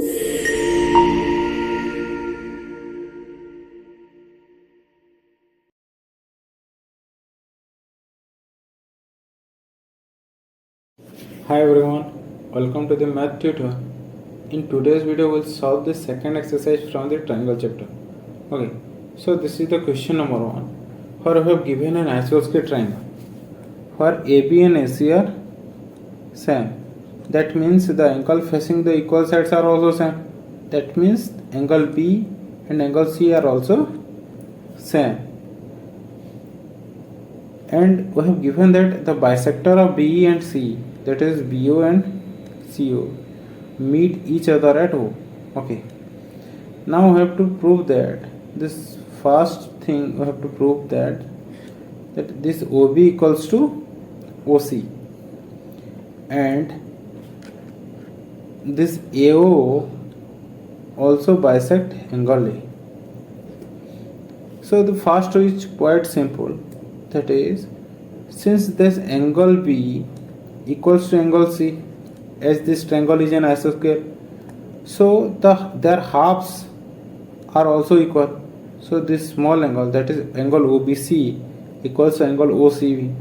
Hi everyone, welcome to the math tutor. In today's video we'll solve the second exercise from the triangle chapter. Okay, so this is the question number 1. Here we have given an isosceles triangle where AB and AC are same. That means the angle facing the equal sides are also same. That means angle B and angle C are also same. And we have given that the bisector of B and C, that is BO and CO, meet each other at O. Okay, now we have to prove that this first thing we have to prove that this OB equals to OC and this AO also bisect angle A. So the first is quite simple, that is, since this angle B equals to angle C, as this triangle is an isosceles, so their halves are also equal. So this small angle, that is angle OBC, equals to angle OCB.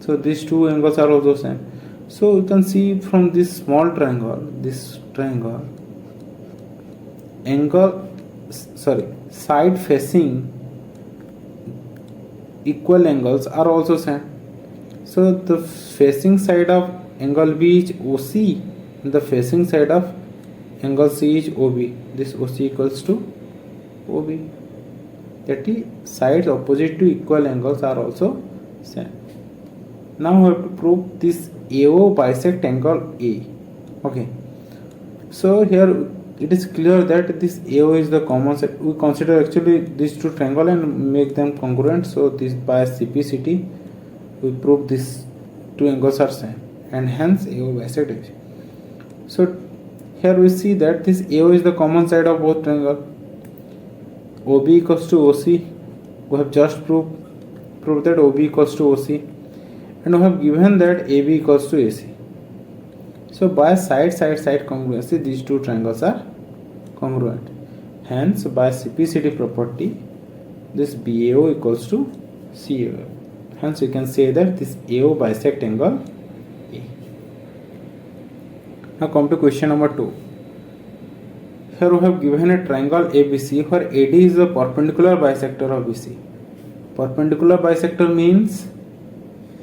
So these two angles are also same. So you can see from this small triangle, side facing equal angles are also same. So the facing side of angle B is OC and the facing side of angle C is OB. This OC equals to OB. That is, sides opposite to equal angles are also same. Now we have to prove this AO bisect angle A. Okay, so here it is clear that this AO is the common side. We consider actually these two triangles and make them congruent. So this by CPCT we prove these two angles are same and hence AO bisect AC. So here we see that this AO is the common side of both triangles. OB equals to OC. We have just proved that OB equals to OC, and we have given that AB equals to AC. So by side congruency, these two triangles are congruent. Hence by CPCT property, this BAO equals to CAO. Hence you can say that this AO bisect angle A. Now come to question number 2. Here we have given a triangle ABC where AD is the perpendicular bisector of BC. Perpendicular bisector means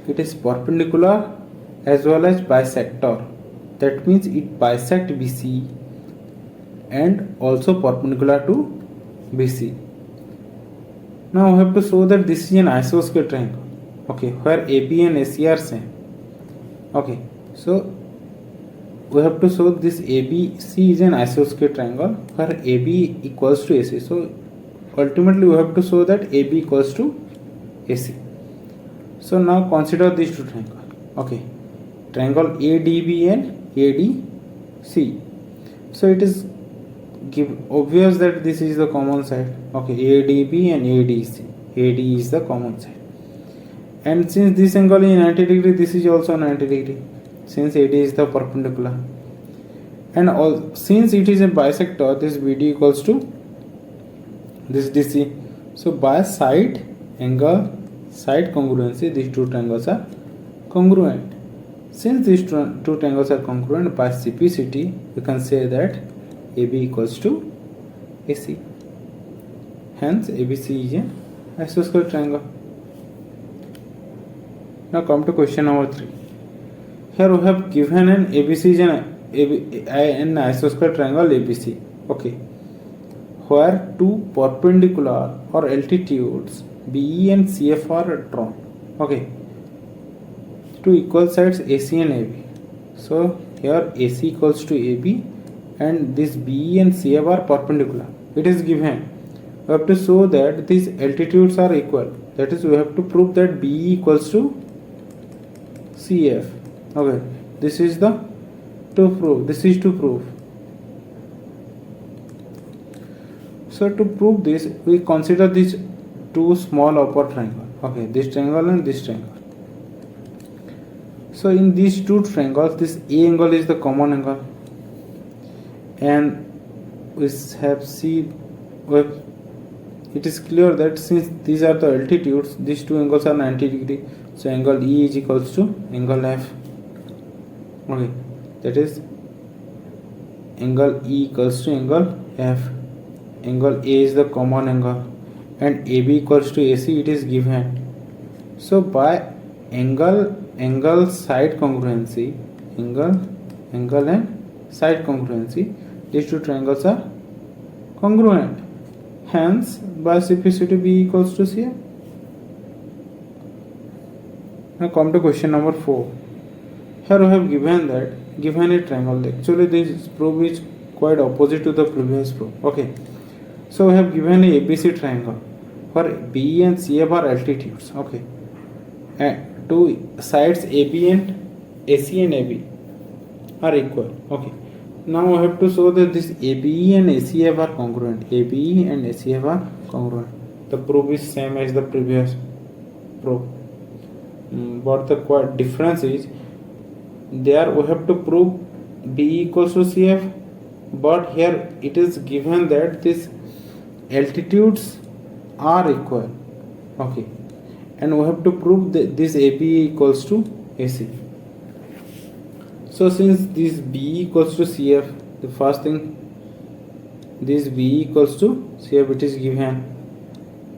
it is perpendicular as well as bisector. That means it bisects BC and also perpendicular to BC. Now we have to show that this is an isosceles triangle. Okay, where AB and AC are same. Okay, so we have to show this ABC is an isosceles triangle where AB equals to AC. So ultimately we have to show that AB equals to AC. So now consider these two triangles. Okay, triangle ADB and ADC. So it is obvious that this is the common side. Okay, ADB and ADC. AD is the common side. And since this angle is 90 degree, this is also 90 degree. Since AD is the perpendicular. And since it is a bisector, this BD equals to this DC. So by side congruency, these two triangles are congruent. Since these two triangles are congruent, by CPCT we can say that AB equals to AC. Hence ABC is an isosceles triangle. Now come to question number 3. Here we have given an ABC is an isosceles triangle ABC. Okay, where two perpendicular or altitudes BE and CF are drawn. Okay, two equal sides AC and AB. So here AC equals to AB and this BE and CF are perpendicular. It is given. We have to show that these altitudes are equal. That is, we have to prove that BE equals to CF. Okay, this is to prove. So to prove this, we consider these two small upper triangles. Okay, this triangle and this triangle. So in these two triangles, this A angle is the common angle and we have seen, well, it is clear that since these are the altitudes, these two angles are 90 degree, so angle E is equals to angle F. Okay, that is angle E equals to angle F. Angle A is the common angle and AB equals to AC, it is given. So by angle side congruency, angle and side congruency, these two triangles are congruent. Hence by CP B equals to CF. Now come to question number 4. Here we have given a triangle. Actually this proof is quite opposite to the previous proof. Okay, so we have given a ABC triangle for B and CF are altitudes. Okay, and two sides AB and AC and AB are equal. Okay, now we have to show that this ABE and ACF are congruent. ABE and ACF are congruent. The proof is same as the previous proof, but the difference is there we have to prove B equals to CF, but here it is given that these altitudes are equal. Okay, and we have to prove that this ABE equals to AC. So since this B equals to CF, the first thing, this B equals to CF, it is given.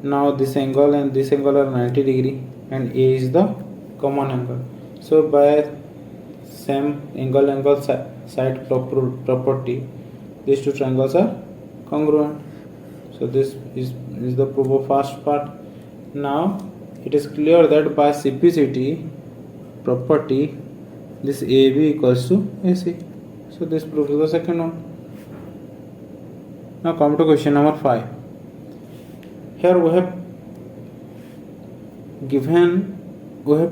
Now this angle and this angle are 90 degree and A is the common angle. So by same angle side property, these two triangles are congruent. So this is the proof of first part. Now it is clear that by CPCT property, this AB equals to AC. So this proves the second one. Now come to question number 5. Here we have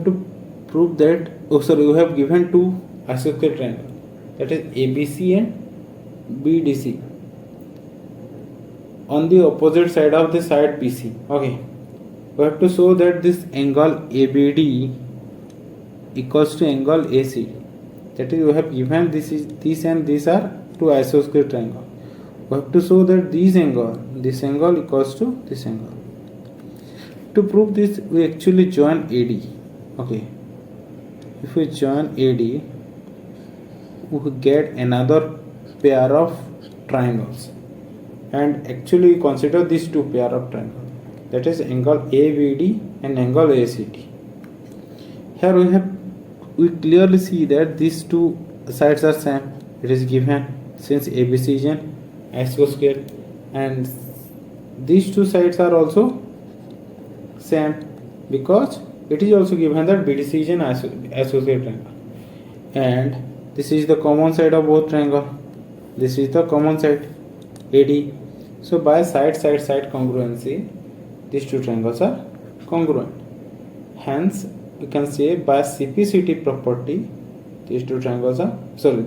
to prove that, we have given two isosceles triangles, that is ABC and BDC, on the opposite side of the side BC. Okay, we have to show that this angle ABD equals to angle AC. That is, we have given this and these are two isosceles triangle. We have to show that this angle equals to this angle. To prove this, we actually join AD. Okay, if we join AD, we get another pair of triangles, and actually consider these two pair of triangles, that is angle ABD and angle ACD. Here we clearly see that these two sides are same. It is given since ABC is an isosceles, and these two sides are also same because it is also given that BDC is an isosceles triangle, and this is the common side of both triangle. This is the common side AD. So by side congruency, these two triangles are congruent. Hence we can say by CPCT property, these two angles are same.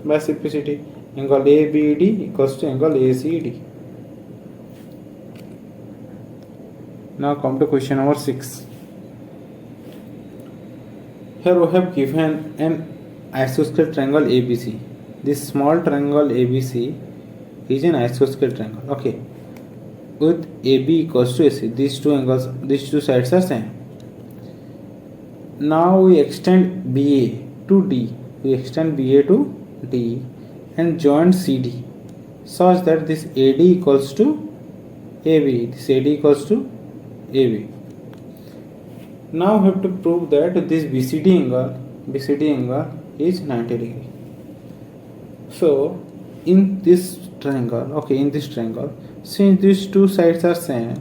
By CPCT, angle ABD equals to angle ACD. Now come to question number 6. Here we have given an isosceles triangle ABC. This small triangle ABC is an isosceles triangle. Okay, with AB equals to AC. These two sides are same. Now we extend BA to D. And join CD such that this AD equals to AB. This AD equals to AB. Now we have to prove that this BCD angle is 90 degree. So in this triangle, since these two sides are same,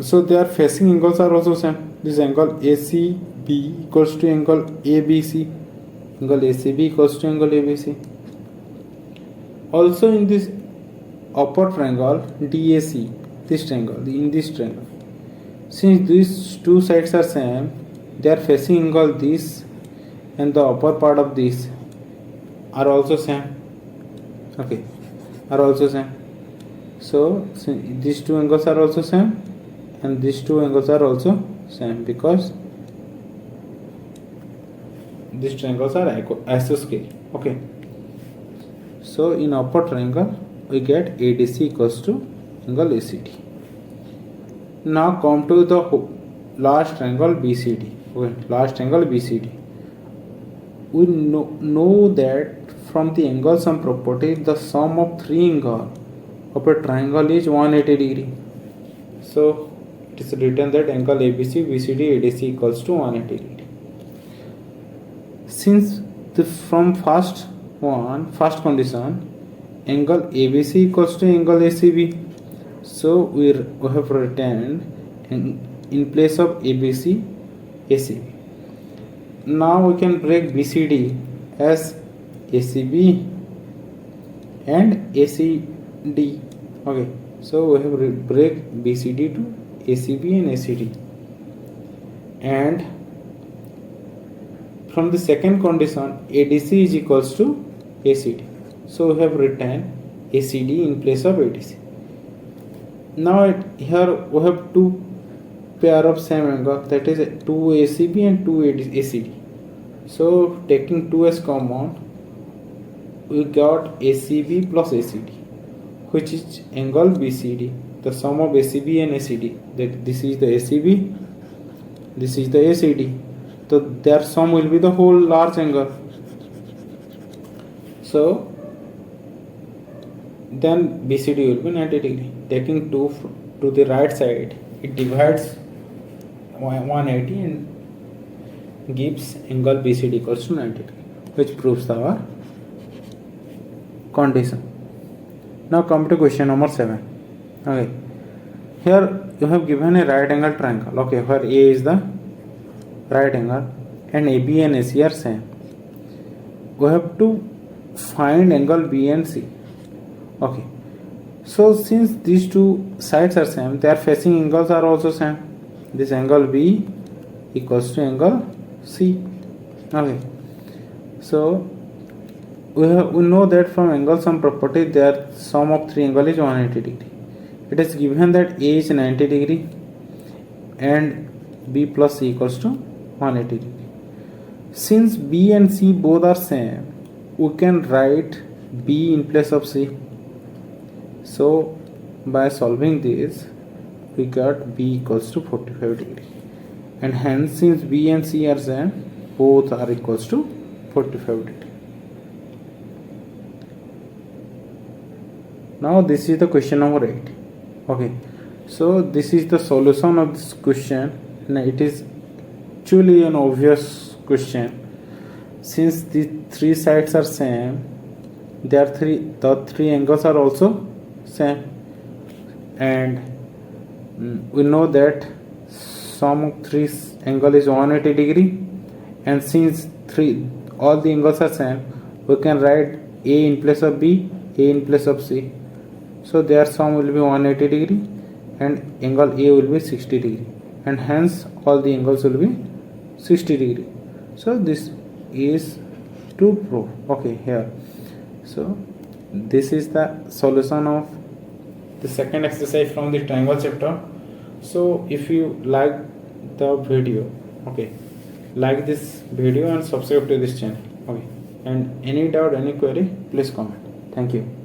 so their facing angles are also same. This angle ACB equals to angle ABC. Angle ACB equals to angle ABC. Also in this upper triangle DAC, in this triangle, since these two sides are same, their facing angle this and the upper part of this are also same. Okay, are also same. So these two angles are also same and these two angles are also same because these triangles are isosceles. Okay, So in upper triangle we get ADC equals to angle ACD. Now come to the last triangle BCD. Okay, last triangle BCD. We know that from the angle sum property, the sum of three angles of a triangle is 180 degree. So it is written that angle ABC, BCD, ADC equals to 180 degree. Since from first condition, angle ABC equals to angle ACB, so we have written in place of ABC, ACB. Now we can break BCD as ACB and ACD. Okay, so we have break BCD to ACB and ACD. And from the second condition, ADC is equals to ACD. So we have written ACD in place of ADC. Now here we have two pair of same angle, that is 2 ACB and 2 ACD. So taking 2 as common, we got ACB plus ACD, which is angle BCD, the sum of ACB and ACD. That this is the ACB, this is the ACD. So their sum will be the whole large angle. So then BCD will be 90 degree. Taking 2 to the right side, it divides 180 and gives angle BCD equals to 90 degree, which proves our condition. Now come to question number 7. Okay, here you have given a right angle triangle. Okay, where A is the right angle and AB and AC are same. We have to find angle B and C. Okay, so since these two sides are same, their facing angles are also same. This angle B equals to angle C. Okay, so we know that from angle sum property, their sum of three angles is 180 degree. It is given that A is 90 degree and B plus C equals to 180 degree. Since B and C both are same, we can write B in place of C. So by solving this, we got B equals to 45 degree, and hence since B and C are same, both are equals to 45 degree. Now this is the question number 8. Okay, so this is the solution of this question. Now it is actually an obvious question. Since the three sides are same, the three angles are also same, and we know that sum of three angle is 180 degree, and since all the angles are same, we can write A in place of B, A in place of C. So their sum will be 180 degree and angle A will be 60 degree, and hence all the angles will be 60 degree. So this is to prove. Okay, here. So this is the solution of the second exercise from the triangle chapter. So if you like the video, okay, like this video and subscribe to this channel. Okay, and any doubt, any query, please comment. Thank you.